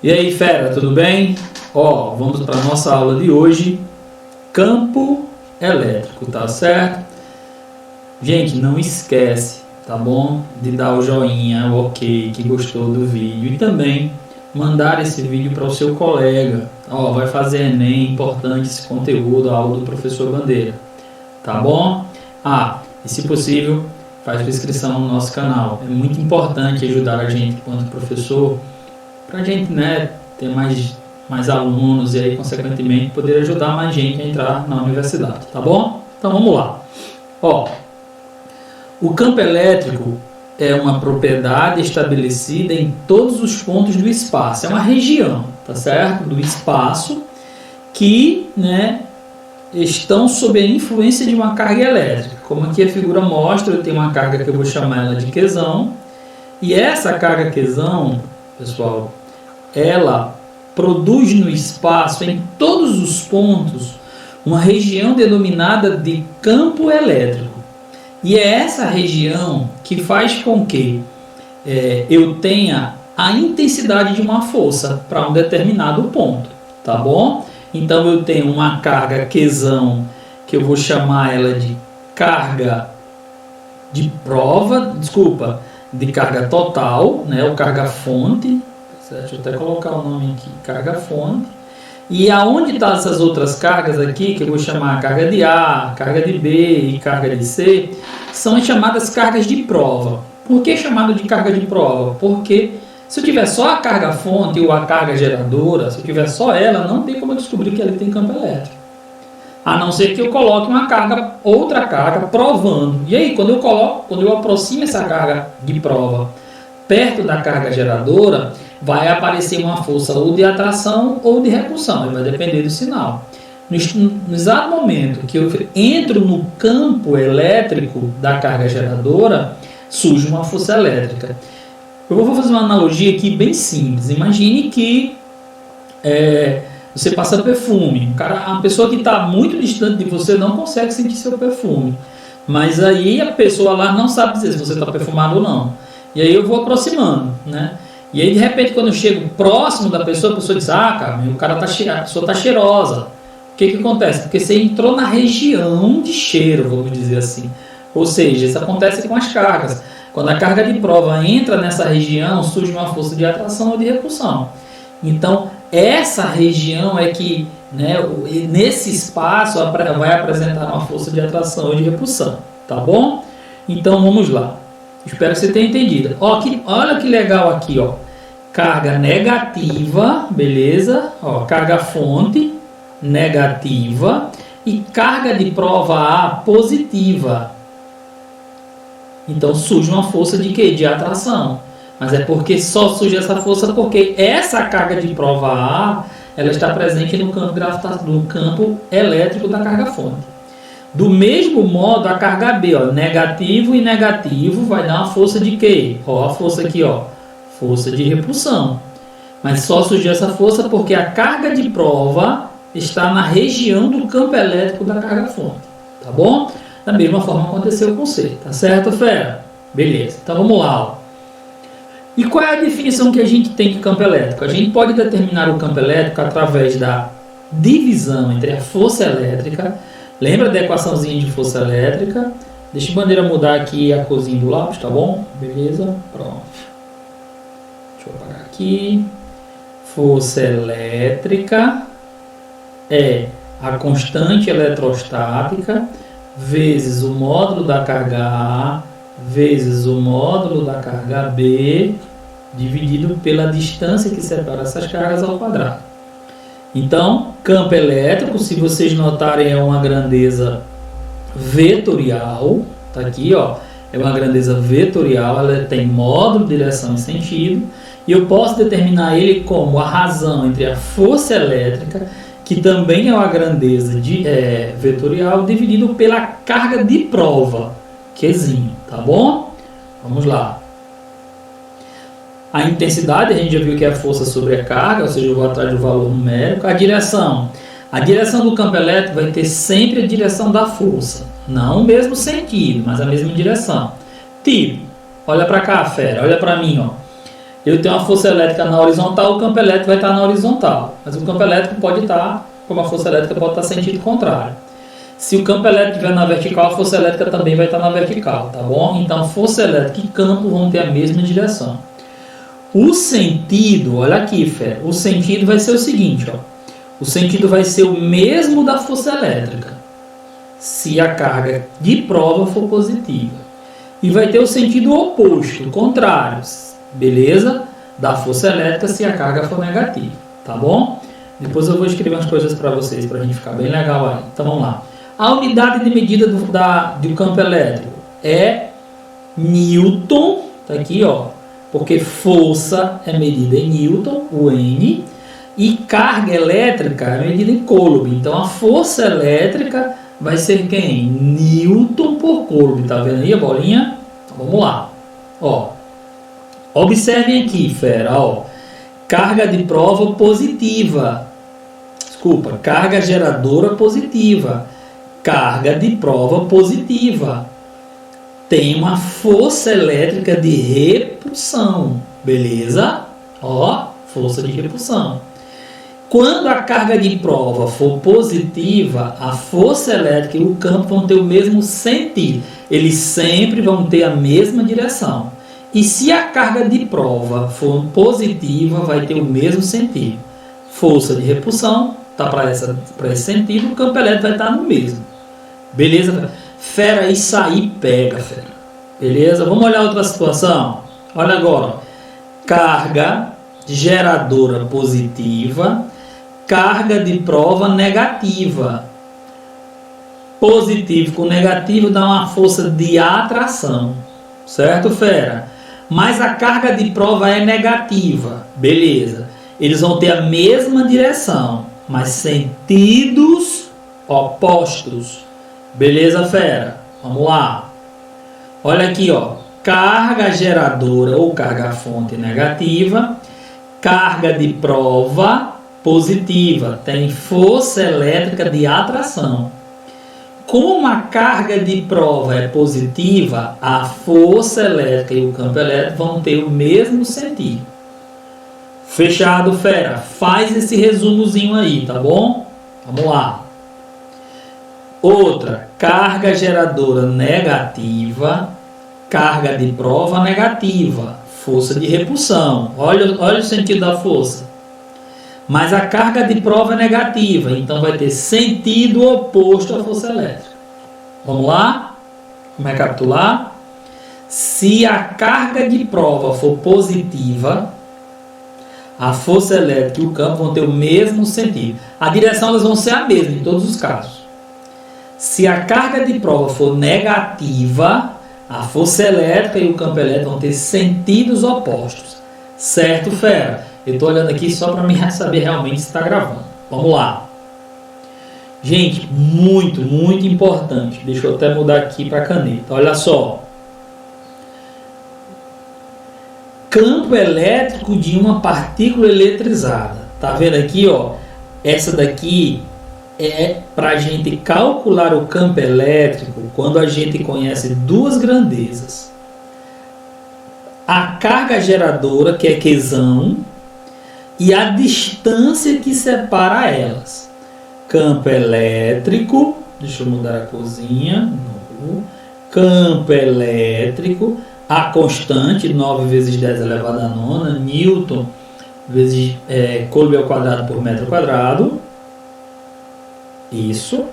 E aí, fera, tudo bem? Vamos para a nossa aula de hoje, campo elétrico, tá certo? Gente, não esquece, tá bom? De dar o joinha, o ok, que gostou do vídeo e também mandar esse vídeo para o seu colega. Vai fazer Enem, importante esse conteúdo, a aula do professor Bandeira, tá bom? E se possível, faz inscrição no nosso canal. É muito importante ajudar a gente enquanto professor, para a gente, ter mais alunos e aí, consequentemente, poder ajudar mais gente a entrar na universidade, tá bom? Então, vamos lá. O campo elétrico é uma propriedade estabelecida em todos os pontos do espaço. É uma região, tá certo? Do espaço que, estão sob a influência de uma carga elétrica. Como aqui a figura mostra, eu tenho uma carga que eu vou chamar ela de quezão. E essa carga quezão, pessoal, ela produz no espaço, em todos os pontos, uma região denominada de campo elétrico. E é essa região que faz com que eu tenha a intensidade de uma força para um determinado ponto, tá bom? Então eu tenho uma carga quezão, que eu vou chamar ela de carga de prova, de carga total, ou carga fonte. Deixa eu até colocar o nome aqui, carga fonte. E aonde estão essas outras cargas aqui, que eu vou chamar carga de A, carga de B e carga de C, são as chamadas cargas de prova. Por que chamado de carga de prova? Porque se eu tiver só a carga fonte ou a carga geradora, se eu tiver só ela, não tem como eu descobrir que ela tem campo elétrico. A não ser que eu coloque outra carga provando. E aí, quando eu aproximo essa carga de prova perto da carga geradora, vai aparecer uma força ou de atração ou de repulsão, vai depender do sinal. No exato momento que eu entro no campo elétrico da carga geradora, surge uma força elétrica. Eu vou fazer uma analogia aqui bem simples. Imagine que você passa perfume. A pessoa que está muito distante de você não consegue sentir seu perfume. Mas aí a pessoa lá não sabe dizer se você está perfumado ou não. E aí eu vou aproximando, E aí de repente quando eu chego próximo da pessoa, a pessoa diz, a pessoa está cheirosa. O que acontece? Porque você entrou na região de cheiro, vamos dizer assim. Ou seja, isso acontece com as cargas. Quando a carga de prova entra nessa região, surge uma força de atração ou de repulsão. Então, essa região é que, nesse espaço, vai apresentar uma força de atração ou de repulsão. Tá bom? Então, vamos lá. Espero que você tenha entendido. Olha que legal aqui, carga negativa, beleza? Carga fonte negativa e carga de prova A positiva. Então surge uma força de quê? De atração. Mas é porque só surge essa força porque essa carga de prova A, ela está presente no campo elétrico da carga fonte. Do mesmo modo, a carga B, negativo e negativo, vai dar uma força de quê? A força aqui, força de repulsão. Mas só surgiu essa força porque a carga de prova está na região do campo elétrico da carga fonte. Tá bom? Da mesma forma aconteceu com C. Tá certo, fera? Beleza. Então vamos lá. E qual é a definição que a gente tem de campo elétrico? A gente pode determinar o campo elétrico através da divisão entre a força elétrica. Lembra da equaçãozinha de força elétrica? Deixa a bandeira mudar aqui a corzinha do lápis, tá bom? Beleza? Pronto. Deixa eu apagar aqui. Força elétrica é a constante eletrostática vezes o módulo da carga A vezes o módulo da carga B dividido pela distância que separa essas cargas ao quadrado. Então, campo elétrico, se vocês notarem, é uma grandeza vetorial. Tá aqui, é uma grandeza vetorial, ela tem módulo, direção e sentido. E eu posso determinar ele como a razão entre a força elétrica, que também é uma grandeza vetorial, dividido pela carga de prova, Qzinho, tá bom? Vamos lá. A intensidade, a gente já viu que é a força sobre a carga, ou seja, eu vou atrás do valor numérico. A direção do campo elétrico vai ter sempre a direção da força. Não o mesmo sentido, mas a mesma direção. Tipo, olha para cá, fera, olha para mim. eu tenho uma força elétrica na horizontal, o campo elétrico vai estar na horizontal. Mas o campo elétrico pode estar, como a força elétrica pode estar sentido contrário. Se o campo elétrico estiver na vertical, a força elétrica também vai estar na vertical, tá bom? Então, força elétrica e campo vão ter a mesma direção. O sentido, olha aqui, Fé, o sentido vai ser o seguinte, ó. O sentido vai ser o mesmo da força elétrica, se a carga de prova for positiva. E vai ter o sentido oposto, contrário, beleza? Da força elétrica se a carga for negativa, tá bom? Depois eu vou escrever umas coisas para vocês, para a gente ficar bem legal aí. Então vamos lá. A unidade de medida do campo elétrico é Newton, tá aqui, ó, porque força é medida em Newton, o N, e carga elétrica é medida em Coulomb. Então a força elétrica vai ser quem? Newton por Coulomb. Tá vendo aí a bolinha? Então, vamos lá. Ó, observem aqui, fera. Ó, carga de prova positiva. Desculpa, carga geradora positiva. Carga de prova positiva. Tem uma força elétrica de repulsão. Beleza? Ó, força de repulsão. Quando a carga de prova for positiva, a força elétrica e o campo vão ter o mesmo sentido. Eles sempre vão ter a mesma direção. E se a carga de prova for positiva, vai ter o mesmo sentido. Força de repulsão está para esse sentido, o campo elétrico vai estar no mesmo. Beleza? Fera, isso aí pega, fera. Beleza? Vamos olhar outra situação? Olha agora. Carga geradora positiva, carga de prova negativa. Positivo com negativo dá uma força de atração. Certo, fera? Mas a carga de prova é negativa. Beleza. Eles vão ter a mesma direção, mas sentidos opostos. Beleza, fera? Vamos lá. Olha aqui, ó. Carga geradora ou carga fonte negativa. Carga de prova positiva. Tem força elétrica de atração. Como a carga de prova é positiva, a força elétrica e o campo elétrico vão ter o mesmo sentido. Fechado, fera? Faz esse resumozinho aí, tá bom? Vamos lá. Outra, carga geradora negativa, carga de prova negativa, força de repulsão. Olha o sentido da força. Mas a carga de prova é negativa, então vai ter sentido oposto à força elétrica. Vamos lá? Vamos recapitular? Se a carga de prova for positiva, a força elétrica e o campo vão ter o mesmo sentido. A direção elas vão ser a mesma em todos os casos. Se a carga de prova for negativa, a força elétrica e o campo elétrico vão ter sentidos opostos. Certo, fera? Eu estou olhando aqui só para me saber realmente se está gravando. Vamos lá. Gente, muito, muito importante. Deixa eu até mudar aqui para a caneta. Olha só. Campo elétrico de uma partícula eletrizada. Tá vendo aqui, ó? Essa daqui é para a gente calcular o campo elétrico quando a gente conhece duas grandezas. A carga geradora, que é Qzão, e a distância que separa elas. Campo elétrico, deixa eu mudar a corzinha. Campo elétrico, a constante, 9 vezes 10 elevado a 9, Newton vezes Coulomb ao quadrado por metro quadrado. Isso.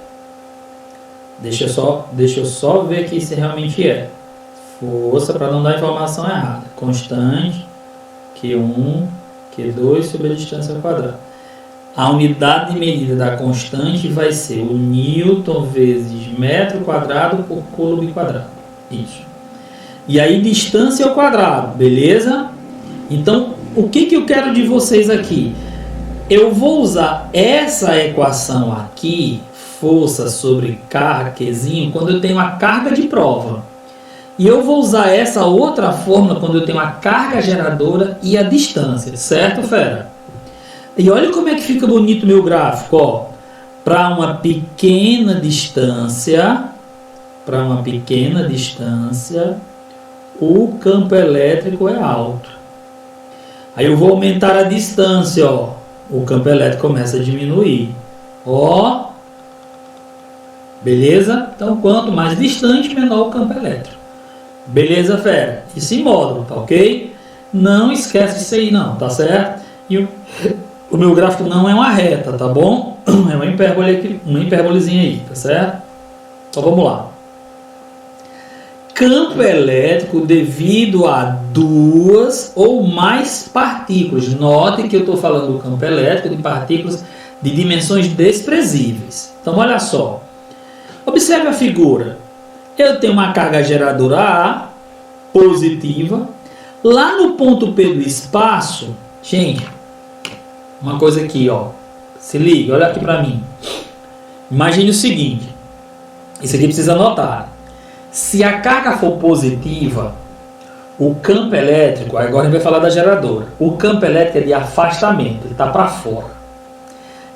Deixa eu só ver aqui se realmente é. Força para não dar informação errada. Constante, Q1, Q2 sobre a distância ao quadrado. A unidade de medida da constante vai ser o Newton vezes metro quadrado por Coulomb quadrado. Isso. E aí distância ao quadrado, beleza? Então, o que eu quero de vocês aqui? Eu vou usar essa equação aqui, força sobre carga, Qzinho, quando eu tenho a carga de prova. E eu vou usar essa outra fórmula quando eu tenho a carga geradora e a distância, certo, fera? E olha como é que fica bonito o meu gráfico, ó. Para uma pequena distância, o campo elétrico é alto. Aí eu vou aumentar a distância, ó. O campo elétrico começa a diminuir. Ó. Beleza? Então, quanto mais distante, menor o campo elétrico. Beleza, fera? Isso em módulo, tá ok? Não esquece disso aí não, tá certo? E o meu gráfico não é uma reta, tá bom? É uma hipérbole aqui, uma hipérbolezinha aí, tá certo? Então vamos lá. Campo elétrico devido a duas ou mais partículas. Note que eu estou falando do campo elétrico de partículas de dimensões desprezíveis. Então olha só. Observe a figura. Eu tenho uma carga geradora A positiva. Lá no ponto P do espaço, gente, uma coisa aqui, ó. Se liga, olha aqui para mim. Imagine o seguinte. Isso aqui precisa anotar. Se a carga for positiva, o campo elétrico, agora a gente vai falar da geradora. O campo elétrico é de afastamento, ele está para fora.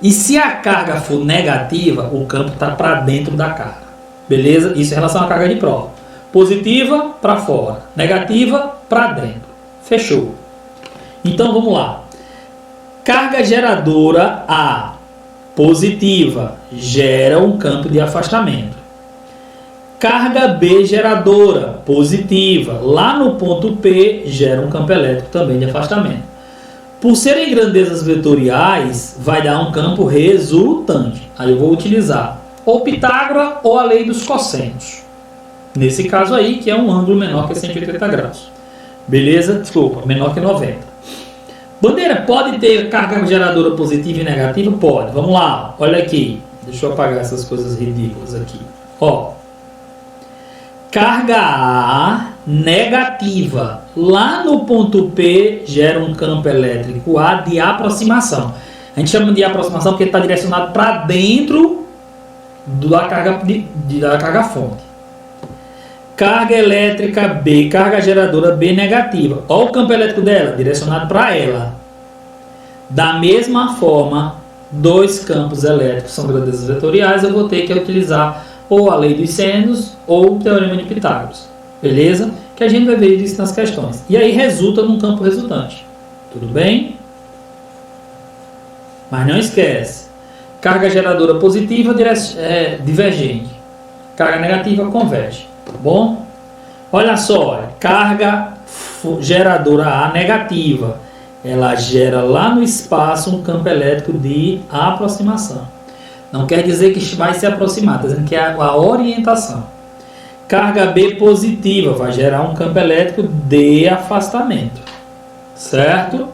E se a carga for negativa, o campo está para dentro da carga. Beleza? Isso em relação à carga de prova. Positiva, para fora. Negativa, para dentro. Fechou. Então vamos lá. Carga geradora A positiva gera um campo de afastamento. Carga B geradora positiva, lá no ponto P, gera um campo elétrico também de afastamento. Por serem grandezas vetoriais, vai dar um campo resultante. Aí eu vou utilizar ou Pitágoras ou a lei dos cossenos. Nesse caso aí, que é um ângulo menor que 180 graus. Beleza? Desculpa, menor que 90. Bandeira, pode ter carga geradora positiva e negativa? Pode. Vamos lá, olha aqui. Deixa eu apagar essas coisas ridículas aqui. Ó. Carga A negativa lá no ponto P gera um campo elétrico A de aproximação. A gente chama de aproximação porque está direcionado para dentro da carga fonte. Carga elétrica B, carga geradora B negativa. Olha o campo elétrico dela, direcionado para ela. Da mesma forma, dois campos elétricos são grandezas vetoriais, eu vou ter que utilizar ou a lei dos sênios, ou o teorema de Pitágoras. Beleza? Que a gente vai ver isso nas questões. E aí resulta num campo resultante. Tudo bem? Mas não esquece. Carga geradora positiva divergente. Carga negativa converge. Tá bom? Olha só. Carga geradora A negativa. Ela gera lá no espaço um campo elétrico de aproximação. Não quer dizer que vai se aproximar, está dizendo que é a orientação. Carga B positiva vai gerar um campo elétrico de afastamento. Certo?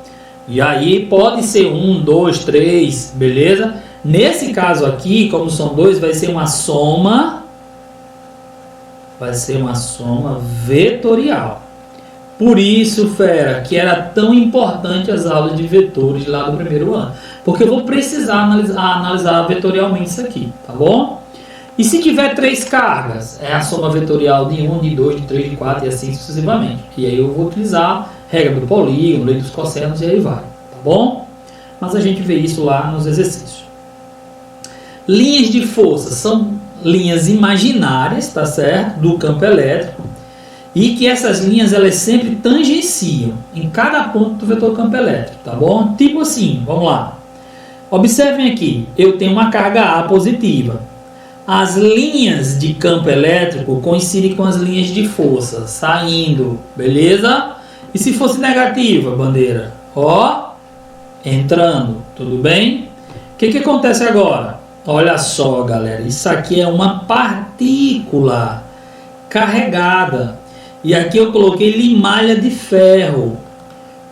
E aí pode ser 1, 2, 3, beleza? Nesse caso aqui, como são dois, vai ser uma soma. Vai ser uma soma vetorial. Por isso, fera, que era tão importante as aulas de vetores lá do primeiro ano. Porque eu vou precisar analisar vetorialmente isso aqui, tá bom? E se tiver três cargas, é a soma vetorial de 1, de 2, de 3, de 4 e assim sucessivamente. E aí eu vou utilizar regra do polígono, lei dos cossenos e aí vai, tá bom? Mas a gente vê isso lá nos exercícios. Linhas de força são linhas imaginárias, tá certo? Do campo elétrico. E que essas linhas elas sempre tangenciam em cada ponto do vetor campo elétrico, tá bom? Tipo assim, vamos lá. Observem aqui, eu tenho uma carga A positiva. As linhas de campo elétrico coincidem com as linhas de força, saindo, beleza? E se fosse negativa, bandeira? Ó, entrando, tudo bem? O que acontece agora? Olha só, galera, isso aqui é uma partícula carregada. E aqui eu coloquei limalha de ferro.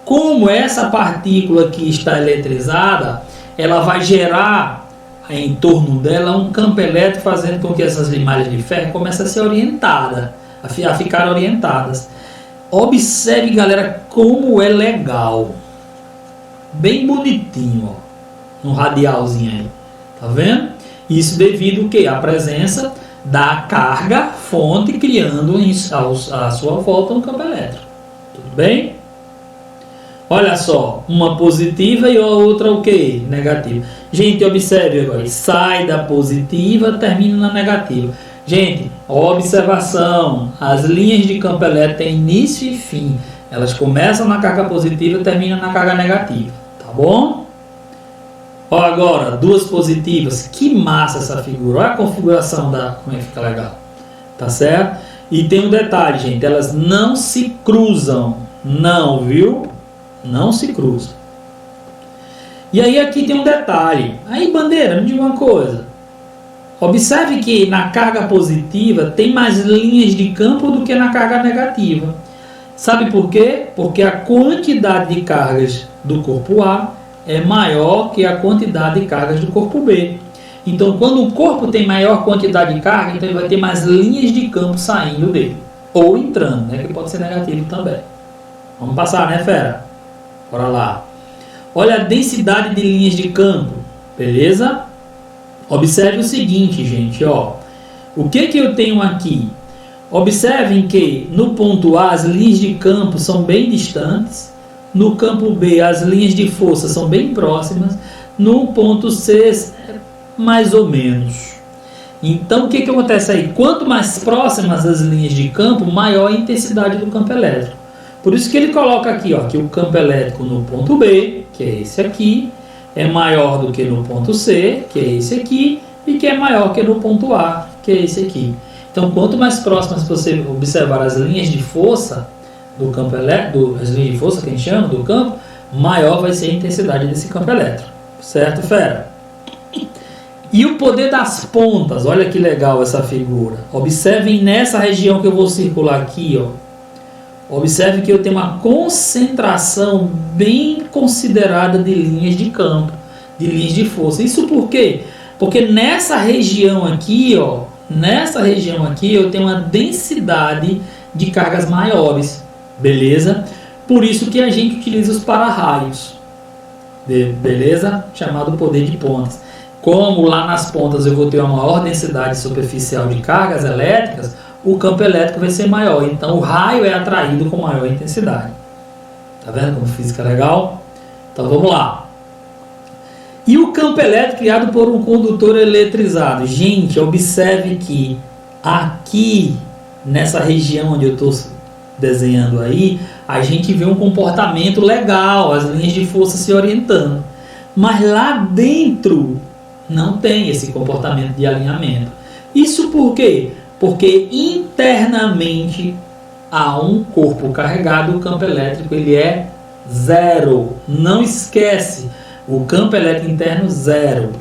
Como essa partícula aqui está eletrizada, ela vai gerar em torno dela um campo elétrico, fazendo com que essas limalhas de ferro comecem a ser orientadas, a ficar orientadas. Observe, galera, como é legal. Bem bonitinho, ó, um radialzinho aí. Tá vendo? Isso devido ao quê? À presença da carga fonte criando à sua volta um campo elétrico. Tudo bem? Olha só, uma positiva e a outra o quê? Negativa. Gente, observe agora, sai da positiva, termina na negativa. Gente, observação, as linhas de campo elétrico têm início e fim. Elas começam na carga positiva e terminam na carga negativa, tá bom? Ó, agora, duas positivas. Que massa essa figura. Olha a configuração como é que fica legal. Tá certo? E tem um detalhe, gente. Elas não se cruzam. Não, viu? Não se cruzam. E aí aqui tem um detalhe. Aí, Bandeira, me diga uma coisa. Observe que na carga positiva tem mais linhas de campo do que na carga negativa. Sabe por quê? Porque a quantidade de cargas do corpo A é maior que a quantidade de cargas do corpo B. Então, quando o corpo tem maior quantidade de carga, então ele vai ter mais linhas de campo saindo dele. Ou entrando, né? Que pode ser negativo também. Vamos passar, né, fera? Bora lá. Olha a densidade de linhas de campo. Beleza? Observe o seguinte, gente. Ó. O que eu tenho aqui? Observem que no ponto A as linhas de campo são bem distantes. No campo B as linhas de força são bem próximas. No ponto C, mais ou menos. Então, o que acontece aí? Quanto mais próximas as linhas de campo, maior a intensidade do campo elétrico. Por isso que ele coloca aqui, ó, que o campo elétrico no ponto B, que é esse aqui, é maior do que no ponto C, que é esse aqui, e que é maior que no ponto A, que é esse aqui. Então, quanto mais próximas você observar as linhas de força do campo elétrico, as linhas de força que a gente chama do campo, maior vai ser a intensidade desse campo elétrico. Certo, fera? E o poder das pontas, olha que legal essa figura. Observem nessa região que eu vou circular aqui, ó. Observe que eu tenho uma concentração bem considerada de linhas de campo, de linhas de força. Isso por quê? Porque nessa região aqui, ó, eu tenho uma densidade de cargas maiores, beleza? Por isso que a gente utiliza os para-raios, beleza? Chamado poder de pontas. Como lá nas pontas eu vou ter uma maior densidade superficial de cargas elétricas, o campo elétrico vai ser maior. Então o raio é atraído com maior intensidade. Tá vendo como física é legal? Então vamos lá. E o campo elétrico criado por um condutor eletrizado. Gente, observe que aqui, nessa região onde eu estou desenhando aí, a gente vê um comportamento legal, as linhas de força se orientando. Mas lá dentro não tem esse comportamento de alinhamento. Isso por quê? Porque internamente há um corpo carregado, o campo elétrico ele é zero. Não esquece, o campo elétrico interno zero,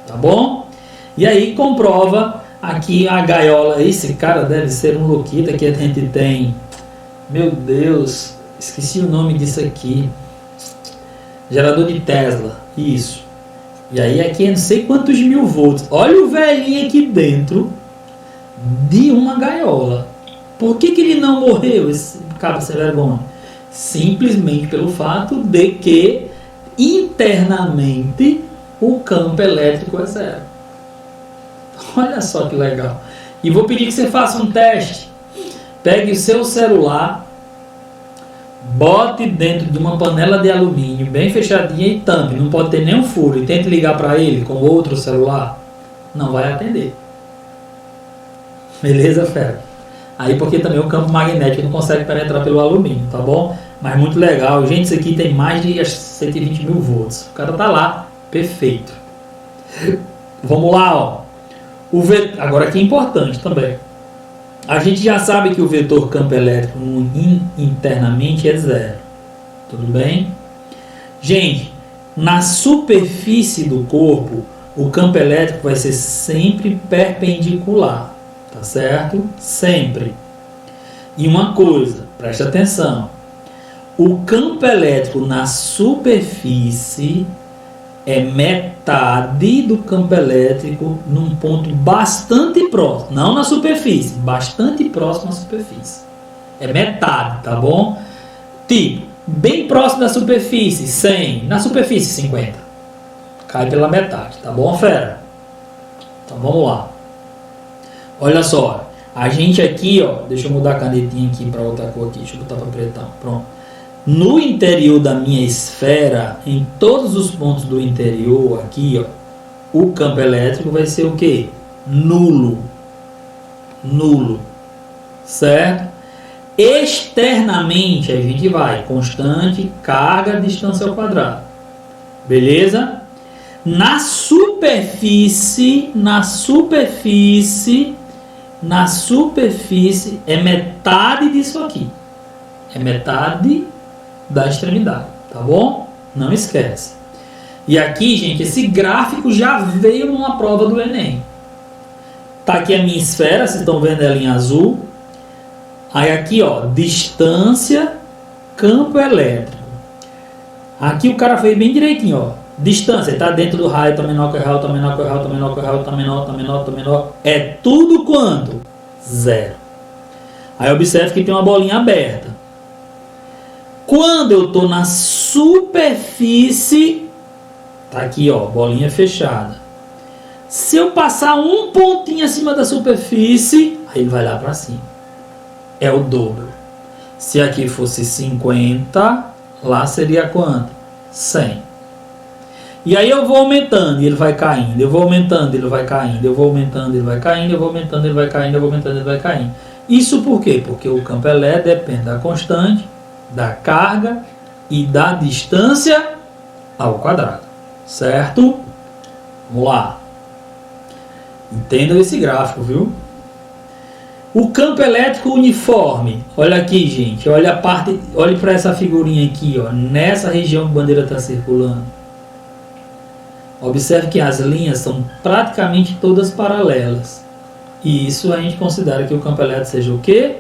tá bom? E aí comprova aqui a gaiola. Esse cara deve ser um louquito que a gente tem. Meu Deus, esqueci o nome disso aqui. Gerador de Tesla, isso. E aí aqui é não sei quantos mil volts. Olha o velhinho aqui dentro de uma gaiola. Por que ele não morreu, esse cabo sem vergonha? Simplesmente pelo fato de que internamente o campo elétrico é zero. Olha só que legal. E vou pedir que você faça um teste. Pegue o seu celular, bote dentro de uma panela de alumínio bem fechadinha e tampe. Não pode ter nenhum furo. E tente ligar para ele com outro celular. Não vai atender. Beleza, fera? Aí porque também o campo magnético não consegue penetrar pelo alumínio, tá bom? Mas muito legal. Gente, isso aqui tem mais de 120 mil volts. O cara tá lá, perfeito. Vamos lá, ó. Agora aqui é importante também. A gente já sabe que o vetor campo elétrico internamente é zero. Tudo bem? Gente, na superfície do corpo, o campo elétrico vai ser sempre perpendicular. Tá certo? Sempre. E uma coisa, preste atenção. O campo elétrico na superfície é metade do campo elétrico num ponto bastante próximo. Não na superfície, bastante próximo à superfície. É metade, tá bom? Tipo, bem próximo da superfície, 100. Na superfície, 50. Cai pela metade, tá bom, fera? Então vamos lá. Olha só, a gente aqui, ó, deixa eu mudar a canetinha aqui para outra cor aqui, deixa eu botar para pretão, pronto. No interior da minha esfera, em todos os pontos do interior aqui, ó, o campo elétrico vai ser o quê? Nulo. Nulo. Certo? Externamente, a gente vai constante, carga, distância ao quadrado. Beleza? Na superfície é metade disso aqui. É metade da extremidade, tá bom? Não esquece. E aqui, gente, esse gráfico já veio numa prova do Enem. Tá aqui a minha esfera, vocês estão vendo ela em azul. Aí aqui, ó, distância, campo elétrico. Aqui o cara fez bem direitinho, ó. Distância, está dentro do raio, está menor que o raio, está menor que o raio, está menor que o raio, está menor, está menor, está menor. É tudo quanto? 0. Aí observe que tem uma bolinha aberta. Quando eu estou na superfície, tá aqui, ó, bolinha fechada. Se eu passar um pontinho acima da superfície, aí ele vai lá para cima. É o dobro. Se aqui fosse 50, lá seria quanto? 100. E aí eu vou aumentando e ele vai caindo. Eu vou aumentando, ele vai caindo. Eu vou aumentando, ele vai caindo. Eu vou aumentando, ele vai caindo. Eu vou aumentando, ele vai caindo. Isso por quê? Porque o campo elétrico depende da constante, da carga e da distância ao quadrado. Certo? Vamos lá. Entendam esse gráfico, viu? O campo elétrico uniforme. Olha aqui, gente. Olha a parte. Olhe para essa figurinha aqui, ó. Nessa região que a bandeira está circulando. Observe que as linhas são praticamente todas paralelas. E isso a gente considera que o campo elétrico seja o quê?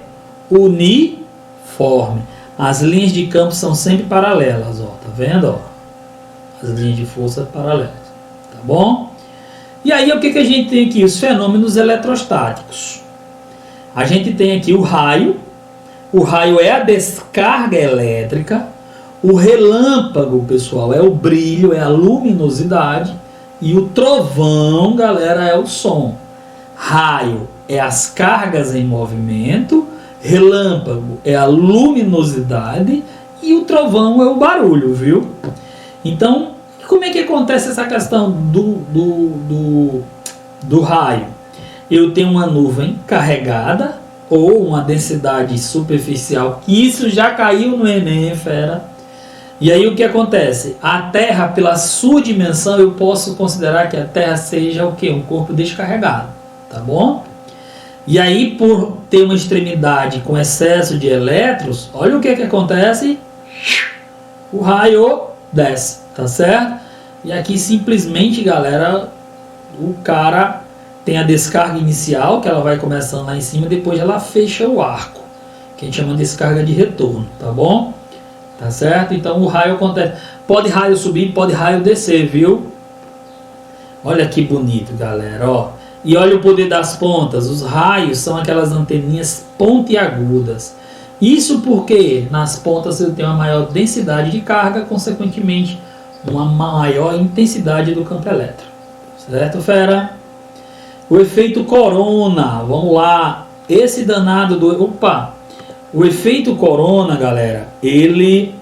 Uniforme. As linhas de campo são sempre paralelas, ó. Tá vendo, ó? As linhas de força paralelas. Tá bom? E aí o que a gente tem aqui? Os fenômenos eletrostáticos. A gente tem aqui o raio. O raio é a descarga elétrica. O relâmpago, pessoal, é o brilho, é a luminosidade. E o trovão, galera, é o som. Raio é as cargas em movimento. Relâmpago é a luminosidade. E o trovão é o barulho, viu? Então, como é que acontece essa questão do raio? Eu tenho uma nuvem carregada ou uma densidade superficial. Isso já caiu no Enem, fera. E aí o que acontece? A Terra, pela sua dimensão, eu posso considerar que a Terra seja o quê? Um corpo descarregado, tá bom? E aí, por ter uma extremidade com excesso de elétrons, olha o que acontece. O raio desce, tá certo? E aqui simplesmente, galera, o cara tem a descarga inicial, que ela vai começando lá em cima, depois ela fecha o arco, que a gente chama de descarga de retorno, tá bom? Tá certo? Então o raio acontece. Pode raio subir, pode raio descer, viu? Olha que bonito, galera, ó. E olha o poder das pontas. Os raios são aquelas anteninhas pontiagudas. Isso porque nas pontas eu tenho uma maior densidade de carga, consequentemente uma maior intensidade do campo elétrico. Certo, fera? O efeito corona, vamos lá. Esse danado do... Opa! O efeito corona, galera, ele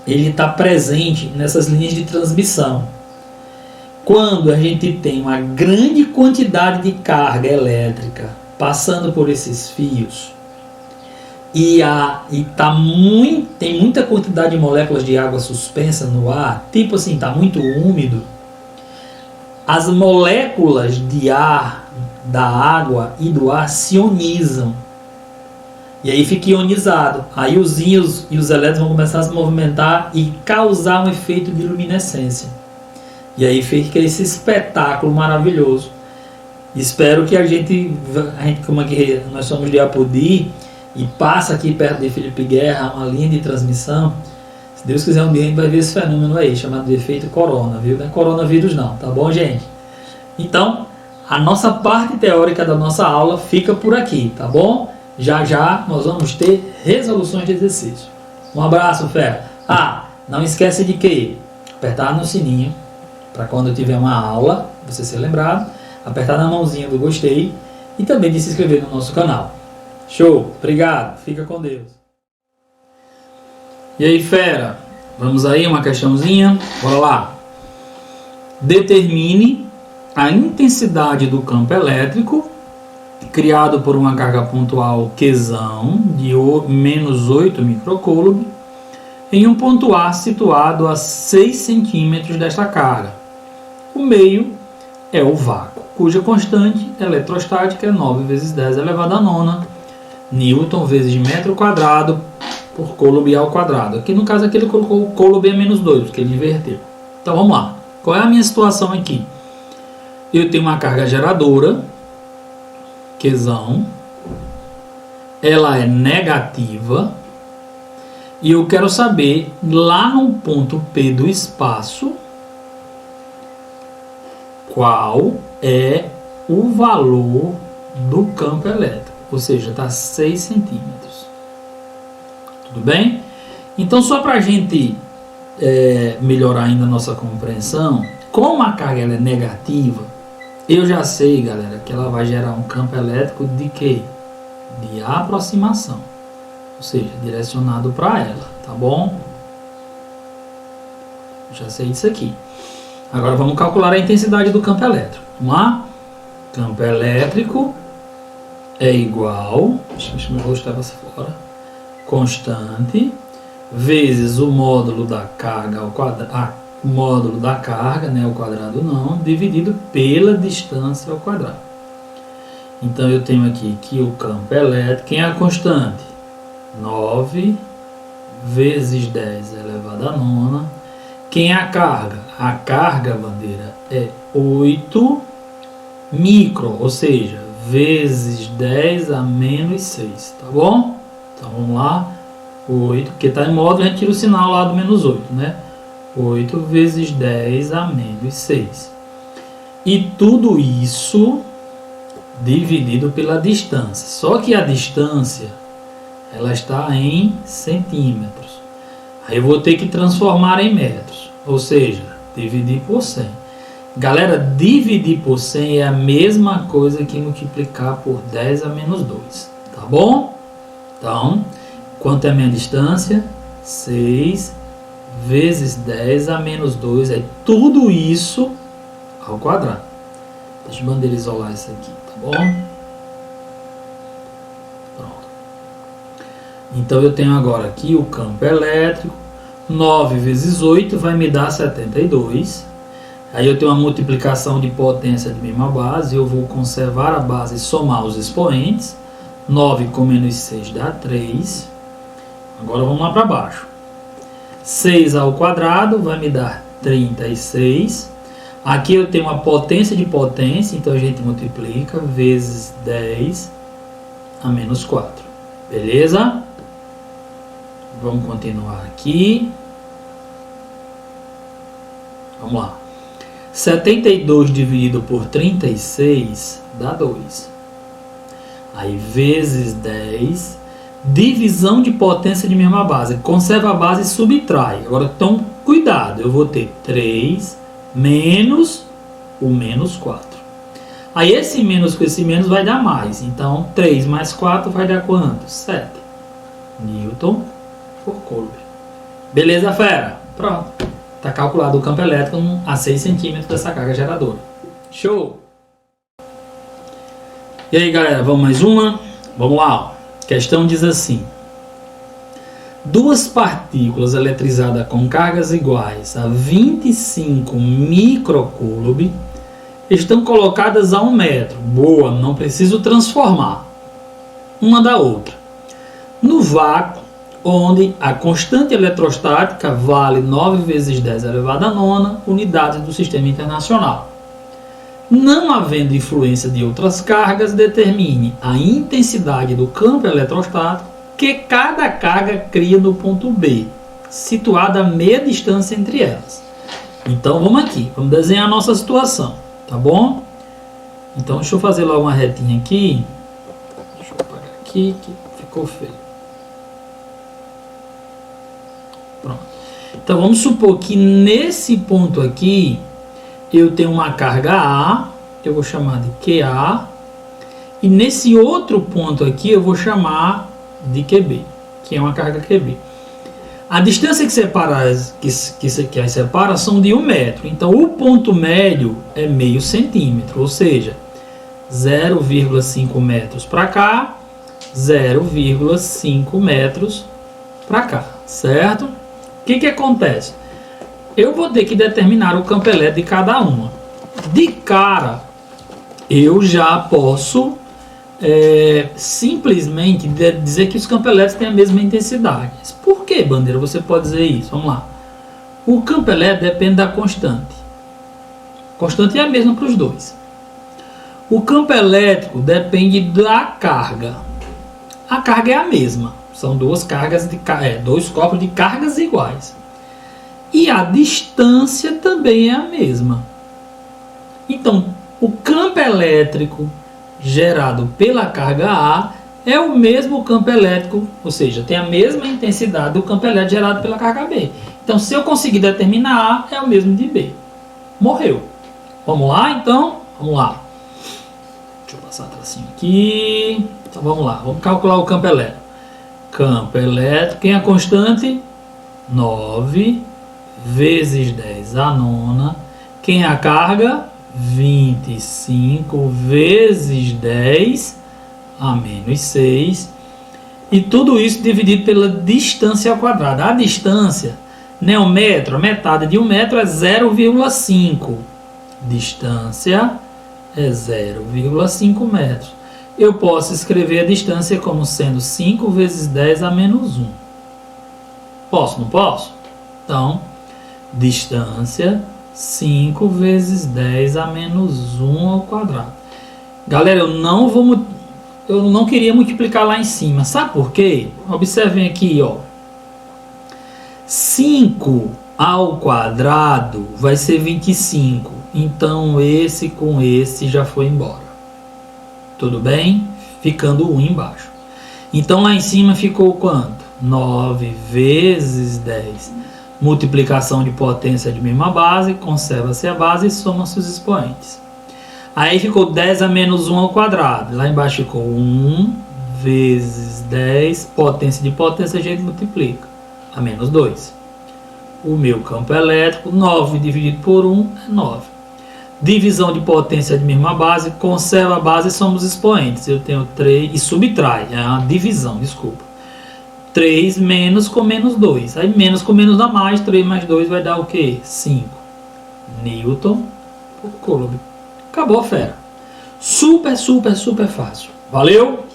está presente nessas linhas de transmissão. Quando a gente tem uma grande quantidade de carga elétrica passando por esses fios e tem muita quantidade de moléculas de água suspensa no ar, tipo assim, está muito úmido, as moléculas de ar, da água e do ar se ionizam. E aí fica ionizado. Aí os íons e os elétrons vão começar a se movimentar e causar um efeito de luminescência. E aí fica esse espetáculo maravilhoso. Espero que a gente como aqui nós somos de Apodi e passa aqui perto de Felipe Guerra uma linha de transmissão. Se Deus quiser um dia a gente vai ver esse fenômeno aí, chamado de efeito corona, viu? Não é coronavírus não, tá bom, gente? Então, a nossa parte teórica da nossa aula fica por aqui, tá bom? Já já nós vamos ter resoluções de exercício. Um abraço, fera. Não esquece de que apertar no sininho para quando tiver uma aula, você ser lembrado, apertar na mãozinha do gostei e também de se inscrever no nosso canal. Show, obrigado, fica com Deus. E aí, fera, vamos aí, uma questãozinha, bora lá. Determine a intensidade do campo elétrico criado por uma carga pontual Qzão de menos 8 microcoulomb em um ponto A situado a 6 centímetros desta carga. O meio é o vácuo, cuja constante eletrostática é 9 vezes 10 elevado a nona Newton vezes metro quadrado por coulomb ao quadrado. Aqui no caso ele colocou o coulomb a menos 2, porque ele inverteu. Então vamos lá. Qual é a minha situação aqui? Eu tenho uma carga geradora, Qzão, ela é negativa, e eu quero saber, lá no ponto P do espaço, qual é o valor do campo elétrico, ou seja, está 6 centímetros. Tudo bem? Então, só para a gente melhorar ainda a nossa compreensão, como a carga ela é negativa, eu já sei, galera, que ela vai gerar um campo elétrico de quê? De aproximação, ou seja, direcionado para ela, tá bom? Já sei disso aqui. Agora vamos calcular a intensidade do campo elétrico. Vamos lá? Campo elétrico é igual, deixa eu meu rosto estava fora, constante, vezes o módulo da carga ao quadrado, módulo da carga, né, ao quadrado não, dividido pela distância ao quadrado. Então eu tenho aqui que o campo elétrico, quem é a constante? 9 vezes 10 elevado a nona. Quem é a carga? A carga, bandeira, é 8 micro, ou seja, vezes 10 a menos 6, tá bom? Então vamos lá, 8, porque está em módulo, a gente tira o sinal lá do menos 8, né? 8 vezes 10 a menos 6. E tudo isso dividido pela distância. Só que a distância, ela está em centímetros. Aí eu vou ter que transformar em metros. Ou seja, dividir por 100. Galera, dividir por 100 é a mesma coisa que multiplicar por 10 a menos 2. Tá bom? Então, quanto é a minha distância? 6 vezes 10 a menos 2, é tudo isso ao quadrado. Deixa a bandeira isolar isso aqui, tá bom? Pronto. Então eu tenho agora aqui o campo elétrico, 9 vezes 8 vai me dar 72. Aí eu tenho uma multiplicação de potência de mesma base, eu vou conservar a base e somar os expoentes. 9 com menos 6 dá 3. Agora vamos lá para baixo. 6 ao quadrado vai me dar 36. Aqui eu tenho uma potência de potência, então a gente multiplica vezes 10 a menos 4. Beleza? Vamos continuar aqui. Vamos lá. 72 dividido por 36 dá 2. Aí vezes 10... divisão de potência de mesma base. Conserva a base e subtrai. Agora, então, cuidado. Eu vou ter 3 menos o menos 4. Aí, esse menos com esse menos vai dar mais. Então, 3 mais 4 vai dar quanto? 7. Newton por coulomb. Beleza, fera? Pronto. Está calculado o campo elétrico a 6 centímetros dessa carga geradora. Show! E aí, galera, vamos mais uma? Vamos lá, ó. A questão diz assim: duas partículas eletrizadas com cargas iguais a 25 microcoulomb estão colocadas a 1 metro. Boa, não preciso transformar uma da outra. No vácuo, onde a constante eletrostática vale 9 vezes 10 elevado a nona unidades do sistema internacional. Não havendo influência de outras cargas, determine a intensidade do campo eletrostático que cada carga cria no ponto B, situada a meia distância entre elas. Então vamos aqui, vamos desenhar a nossa situação, tá bom? Então deixa eu fazer logo uma retinha aqui. Deixa eu apagar aqui que ficou feio. Pronto. Então vamos supor que nesse ponto aqui eu tenho uma carga A, eu vou chamar de QA, e nesse outro ponto aqui eu vou chamar de QB, que é uma carga QB. A distância que separa, que as separa são de 1 metro, então o ponto médio é meio centímetro, ou seja, 0,5 metros para cá, 0,5 metros para cá, certo? O que acontece? Eu vou ter que determinar o campo elétrico de cada uma. De cara, eu já posso simplesmente dizer que os campos elétricos têm a mesma intensidade. Por que, Bandeira, você pode dizer isso? Vamos lá. O campo elétrico depende da constante. A constante é a mesma para os dois. O campo elétrico depende da carga. A carga é a mesma. São dois corpos de cargas iguais. E a distância também é a mesma. Então, o campo elétrico gerado pela carga A é o mesmo campo elétrico, ou seja, tem a mesma intensidade do campo elétrico gerado pela carga B. Então, se eu conseguir determinar A, é o mesmo de B. Morreu. Vamos lá, então? Vamos lá. Deixa eu passar a tracinho aqui. Então, vamos lá. Vamos calcular o campo elétrico. Campo elétrico, quem é a constante? 9 vezes 10 a nona. Quem é a carga? 25 vezes 10 a menos 6. E tudo isso dividido pela distância ao quadrado. A distância, né, o metro, a metade de 1 metro é 0,5. Distância é 0,5 metros. Eu posso escrever a distância como sendo 5 vezes 10 a menos 1. Posso, não posso? Então, distância 5 vezes 10 a menos 1 ao quadrado. Galera, eu não queria multiplicar lá em cima. Sabe por quê? Observem aqui, ó. 5 ao quadrado vai ser 25. Então, esse com esse já foi embora. Tudo bem? Ficando 1 embaixo. Então, lá em cima ficou quanto? 9 vezes 10. Multiplicação de potência de mesma base, conserva-se a base e soma-se os expoentes. Aí ficou 10 a menos 1 ao quadrado. Lá embaixo ficou 1 vezes 10, potência de potência a gente multiplica. A menos 2. O meu campo elétrico, 9 dividido por 1 é 9. Divisão de potência de mesma base, conserva a base e soma os expoentes. Eu tenho 3 e subtrai, é uma divisão, desculpa. 3 menos com menos 2. Aí menos com menos dá mais. 3 mais 2 vai dar o quê? 5. Newton por Coulomb. Acabou, fera. Super fácil. Valeu?